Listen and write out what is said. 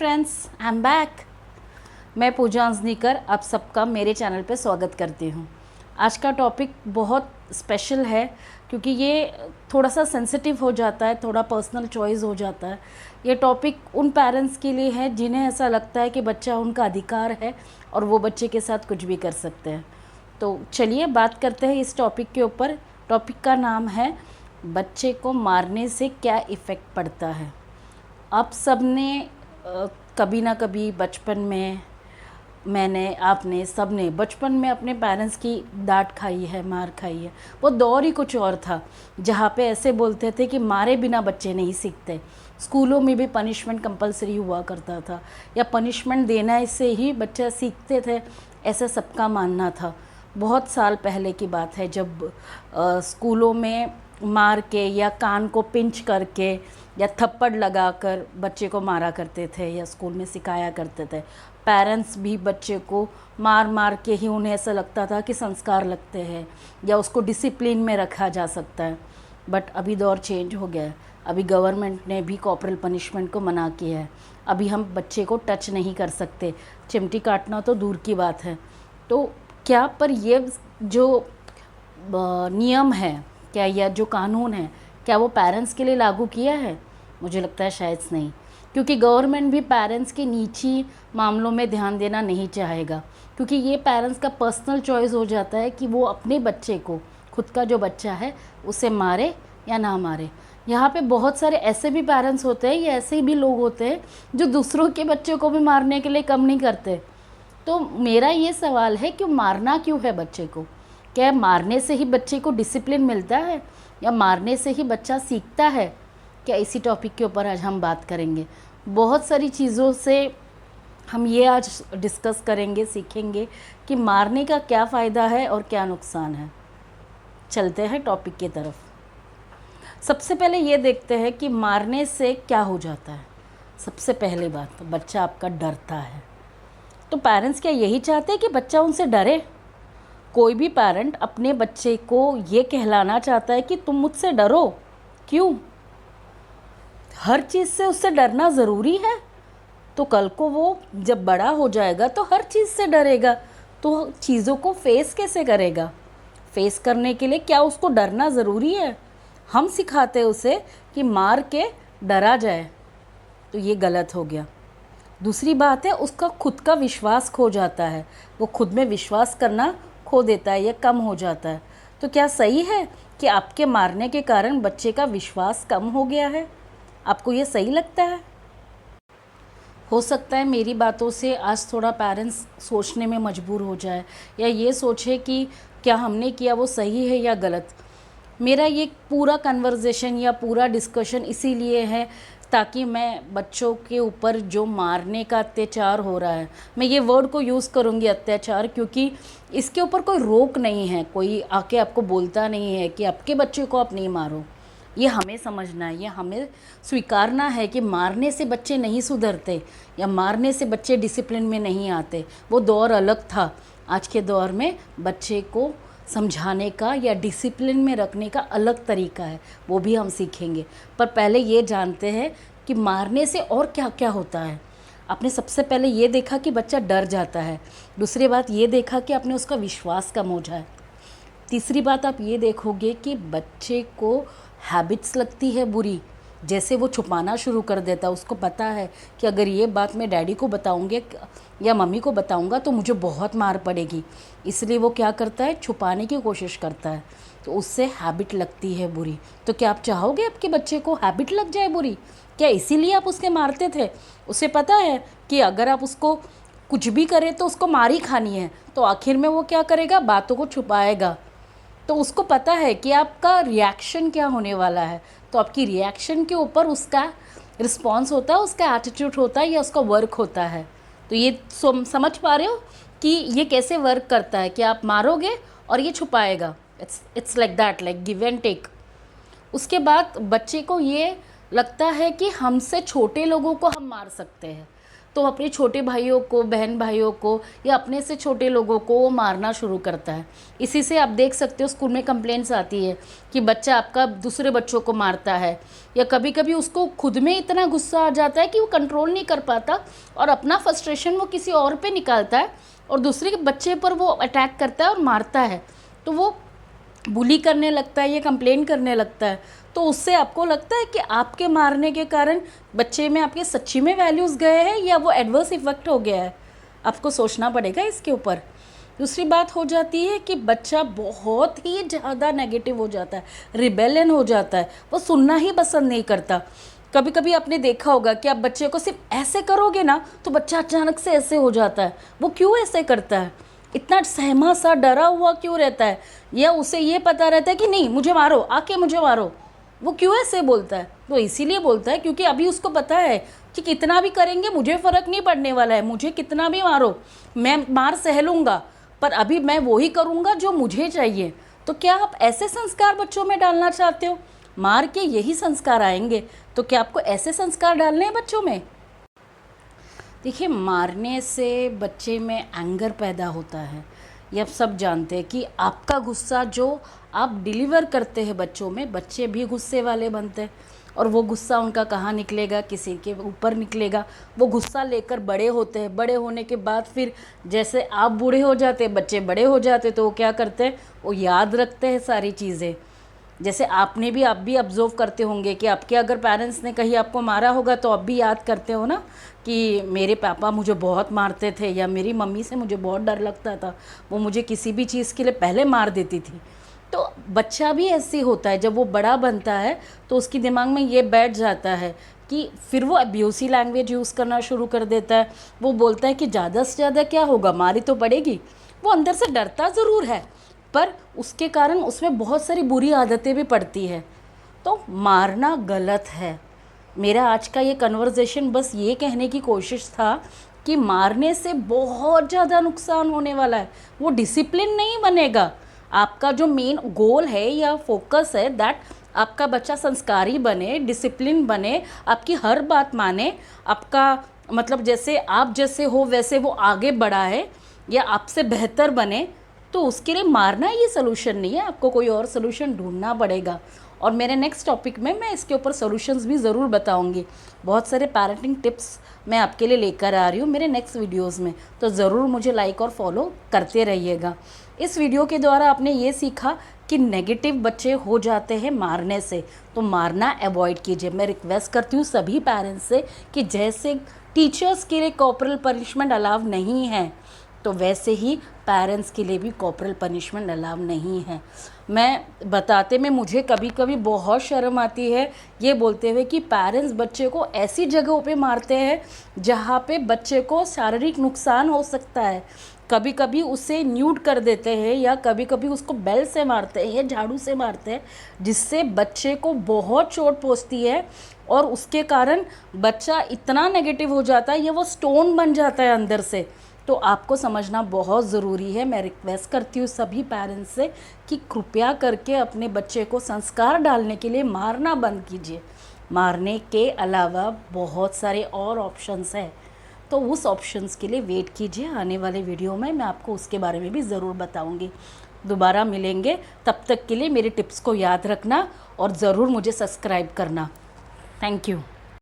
Friends, I am back. मैं पूजा अंजनीकर आप सबका मेरे चैनल पे स्वागत करती हूँ। आज का टॉपिक बहुत स्पेशल है क्योंकि ये थोड़ा सा सेंसिटिव हो जाता है, थोड़ा पर्सनल चॉइस हो जाता है। ये टॉपिक उन पेरेंट्स के लिए है जिन्हें ऐसा लगता है कि बच्चा उनका अधिकार है और वो बच्चे के साथ कुछ भी कर सकते हैं। तो चलिए बात करते हैं इस टॉपिक के ऊपर। टॉपिक का नाम है बच्चे को मारने से क्या इफ़ेक्ट पड़ता है। आप सब ने कभी ना कभी बचपन में, आपने सब ने बचपन में अपने पेरेंट्स की डांट खाई है, मार खाई है। वो दौर ही कुछ और था जहाँ पे ऐसे बोलते थे कि मारे बिना बच्चे नहीं सीखते। स्कूलों में भी पनिशमेंट कंपलसरी हुआ करता था या पनिशमेंट देना से ही बच्चा सीखते थे, ऐसा सबका मानना था। बहुत साल पहले की बात है जब स्कूलों में मार के या कान को पिंच करके या थप्पड़ लगाकर बच्चे को मारा करते थे या स्कूल में सिखाया करते थे। पेरेंट्स भी बच्चे को मार मार के ही उन्हें ऐसा लगता था कि संस्कार लगते हैं या उसको डिसिप्लिन में रखा जा सकता है। बट अभी दौर चेंज हो गया है। अभी गवर्नमेंट ने भी कॉर्पोरल पनिशमेंट को मना किया है। अभी हम बच्चे को टच नहीं कर सकते, चिमटी काटना तो दूर की बात है। तो क्या पर ये जो नियम है क्या, या जो कानून है, क्या वो पेरेंट्स के लिए लागू किया है? मुझे लगता है शायद नहीं, क्योंकि गवर्नमेंट भी पेरेंट्स के निजी मामलों में ध्यान देना नहीं चाहेगा, क्योंकि ये पेरेंट्स का पर्सनल चॉइस हो जाता है कि वो अपने बच्चे को, खुद का जो बच्चा है, उसे मारे या ना मारे। यहाँ पे बहुत सारे ऐसे भी पेरेंट्स होते हैं या ऐसे भी लोग होते हैं जो दूसरों के बच्चों को भी मारने के लिए कम नहीं करते। तो मेरा ये सवाल है कि मारना क्यों है बच्चे को? क्या मारने से ही बच्चे को डिसिप्लिन मिलता है या मारने से ही बच्चा सीखता है? क्या इसी टॉपिक के ऊपर आज हम बात करेंगे। बहुत सारी चीज़ों से हम ये आज डिस्कस करेंगे, सीखेंगे कि मारने का क्या फ़ायदा है और क्या नुकसान है। चलते हैं टॉपिक की तरफ। सबसे पहले ये देखते हैं कि मारने से क्या हो जाता है। सबसे पहली बात, बच्चा आपका डरता है। तो पेरेंट्स क्या यही चाहते हैं कि बच्चा उनसे डरे? कोई भी पेरेंट अपने बच्चे को ये कहलाना चाहता है कि तुम मुझसे डरो। क्यों? हर चीज़ से उससे डरना ज़रूरी है? तो कल को वो जब बड़ा हो जाएगा तो हर चीज़ से डरेगा, तो चीज़ों को फेस कैसे करेगा? फेस करने के लिए क्या उसको डरना ज़रूरी है? हम सिखाते उसे कि मार के डरा जाए, तो ये गलत हो गया। दूसरी बात है, उसका खुद का विश्वास खो जाता है। वो खुद में विश्वास करना खो देता है या कम हो जाता है। तो क्या सही है कि आपके मारने के कारण बच्चे का विश्वास कम हो गया है? आपको ये सही लगता है? हो सकता है मेरी बातों से आज थोड़ा पेरेंट्स सोचने में मजबूर हो जाए या ये सोचे कि क्या हमने किया वो सही है या गलत। मेरा ये पूरा कन्वर्सेशन या पूरा डिस्कशन इसीलिए है ताकि मैं बच्चों के ऊपर जो मारने का अत्याचार हो रहा है, मैं ये वर्ड को यूज़ करूँगी अत्याचार, क्योंकि इसके ऊपर कोई रोक नहीं है। कोई आके आपको बोलता नहीं है कि आपके बच्चे को आप नहीं मारो। ये हमें समझना है, ये हमें स्वीकारना है कि मारने से बच्चे नहीं सुधरते या मारने से बच्चे डिसिप्लिन में नहीं आते। वो दौर अलग था। आज के दौर में बच्चे को समझाने का या डिसिप्लिन में रखने का अलग तरीका है, वो भी हम सीखेंगे। पर पहले ये जानते हैं कि मारने से और क्या क्या होता है। आपने सबसे पहले ये देखा कि बच्चा डर जाता है। दूसरी बात ये देखा कि आपने उसका विश्वास कम हो जाए। तीसरी बात आप ये देखोगे कि बच्चे को हैबिट्स लगती है बुरी, जैसे वो छुपाना शुरू कर देता है। उसको पता है कि अगर ये बात मैं डैडी को बताऊंगे या मम्मी को बताऊंगा तो मुझे बहुत मार पड़ेगी, इसलिए वो क्या करता है, छुपाने की कोशिश करता है। तो उससे हैबिट लगती है बुरी। तो क्या आप चाहोगे आपके बच्चे को हैबिट लग जाए बुरी? क्या इसीलिए आप उसके मारते थे? उसे पता है कि अगर आप उसको कुछ भी करें तो उसको मारी खानी है, तो आखिर में वो क्या करेगा, बातों को छुपाएगा। तो उसको पता है कि आपका रिएक्शन क्या होने वाला है, तो आपकी रिएक्शन के ऊपर उसका रिस्पॉन्स होता है, उसका एटीट्यूड होता है या उसका वर्क होता है। तो ये समझ पा रहे हो कि ये कैसे वर्क करता है कि आप मारोगे और ये छुपाएगा। It's like that, like give and take. उसके बाद बच्चे को ये लगता है कि हमसे छोटे लोगों को हम मार सकते हैं। तो अपने छोटे भाइयों को, बहन भाइयों को या अपने से छोटे लोगों को वो मारना शुरू करता है। इसी से आप देख सकते हो स्कूल में कंप्लेंट्स आती है कि बच्चा आपका दूसरे बच्चों को मारता है, या कभी कभी उसको खुद में इतना गुस्सा आ जाता है कि वो कंट्रोल नहीं कर पाता और अपना फ्रस्ट्रेशन वो किसी और पे निकालता है और दूसरे के बच्चे पर वो अटैक करता है और मारता है। तो वो बुली करने लगता है, ये कंप्लेन करने लगता है। तो उससे आपको लगता है कि आपके मारने के कारण बच्चे में आपके सच्ची में वैल्यूज़ गए हैं या वो एडवर्स इफेक्ट हो गया है? आपको सोचना पड़ेगा इसके ऊपर। दूसरी बात हो जाती है कि बच्चा बहुत ही ज़्यादा नेगेटिव हो जाता है, रिबेलियन हो जाता है, वो सुनना ही पसंद नहीं करता। कभी कभी आपने देखा होगा कि आप बच्चे को सिर्फ ऐसे करोगे ना तो बच्चा अचानक से ऐसे हो जाता है। वो क्यों ऐसे करता है? इतना सहमा सा डरा हुआ क्यों रहता है? या उसे ये पता रहता है कि नहीं मुझे मारो, आके मुझे मारो। वो क्यों ऐसे बोलता है? वो इसीलिए बोलता है क्योंकि अभी उसको पता है कि कितना भी करेंगे मुझे फ़र्क नहीं पड़ने वाला है, मुझे कितना भी मारो मैं मार सह लूँगा, पर अभी मैं वही करूँगा जो मुझे चाहिए। तो क्या आप ऐसे संस्कार बच्चों में डालना चाहते हो? मार के यही संस्कार आएंगे, तो क्या आपको ऐसे संस्कार डालने हैं बच्चों में? देखिए, मारने से बच्चे में एंगर पैदा होता है। ये आप सब जानते हैं कि आपका गुस्सा जो आप डिलीवर करते हैं बच्चों में, बच्चे भी गुस्से वाले बनते हैं और वो गुस्सा उनका कहाँ निकलेगा? किसी के ऊपर निकलेगा। वो गुस्सा लेकर बड़े होते हैं, बड़े होने के बाद फिर जैसे आप बूढ़े हो जाते, बच्चे बड़े हो जाते, तो वो क्या करते हैं? वो याद रखते हैं सारी चीज़ें। जैसे आप भी ऑब्जर्व करते होंगे कि आपके अगर पेरेंट्स ने कहीं आपको मारा होगा तो आप भी याद करते हो ना कि मेरे पापा मुझे बहुत मारते थे या मेरी मम्मी से मुझे बहुत डर लगता था, वो मुझे किसी भी चीज़ के लिए पहले मार देती थी। तो बच्चा भी ऐसे होता है, जब वो बड़ा बनता है तो उसके दिमाग में ये बैठ जाता है कि फिर वो अब्यूसिव लैंग्वेज यूज़ करना शुरू कर देता है। वो बोलता है कि ज़्यादा से ज़्यादा क्या होगा, मारी तो पड़ेगी। वो अंदर से डरता ज़रूर है पर उसके कारण उसमें बहुत सारी बुरी आदतें भी पड़ती है। तो मारना गलत है। मेरा आज का ये कन्वर्सेशन बस ये कहने की कोशिश था कि मारने से बहुत ज़्यादा नुकसान होने वाला है। वो डिसिप्लिन नहीं बनेगा। आपका जो मेन गोल है या फोकस है दैट आपका बच्चा संस्कारी बने, डिसिप्लिन बने, आपकी हर बात माने, आपका मतलब जैसे आप जैसे हो वैसे वो आगे बढ़ा है या आपसे बेहतर बने, तो उसके लिए मारना ये सलूशन नहीं है। आपको कोई और सलूशन ढूंढना पड़ेगा। और मेरे नेक्स्ट टॉपिक में मैं इसके ऊपर सॉल्यूशंस भी ज़रूर बताऊंगी। बहुत सारे पेरेंटिंग टिप्स मैं आपके लिए लेकर आ रही हूँ मेरे नेक्स्ट वीडियोस में, तो ज़रूर मुझे लाइक और फॉलो करते रहिएगा। इस वीडियो के द्वारा आपने ये सीखा कि नेगेटिव बच्चे हो जाते हैं मारने से, तो मारना अवॉइड कीजिए। मैं रिक्वेस्ट करती हूँ सभी पेरेंट्स से कि जैसे टीचर्स के लिए कॉर्पोरल पनिशमेंट अलाउ नहीं है, तो वैसे ही पेरेंट्स के लिए भी कॉर्पोरल पनिशमेंट अलाउ नहीं है। मैं बताते में मुझे कभी कभी बहुत शर्म आती है ये बोलते हुए कि पेरेंट्स बच्चे को ऐसी जगहों पे मारते हैं जहाँ पे बच्चे को शारीरिक नुकसान हो सकता है। कभी कभी उसे न्यूड कर देते हैं या कभी कभी उसको बेल से मारते हैं या झाड़ू से मारते हैं, जिससे बच्चे को बहुत चोट पहुँचती है और उसके कारण बच्चा इतना नेगेटिव हो जाता है या वो स्टोन बन जाता है अंदर से। तो आपको समझना बहुत ज़रूरी है। मैं रिक्वेस्ट करती हूँ सभी पेरेंट्स से कि कृपया करके अपने बच्चे को संस्कार डालने के लिए मारना बंद कीजिए। मारने के अलावा बहुत सारे और ऑप्शंस हैं, तो उस ऑप्शंस के लिए वेट कीजिए। आने वाले वीडियो में मैं आपको उसके बारे में भी ज़रूर बताऊँगी। दोबारा मिलेंगे, तब तक के लिए मेरे टिप्स को याद रखना और ज़रूर मुझे सब्सक्राइब करना। Thank you.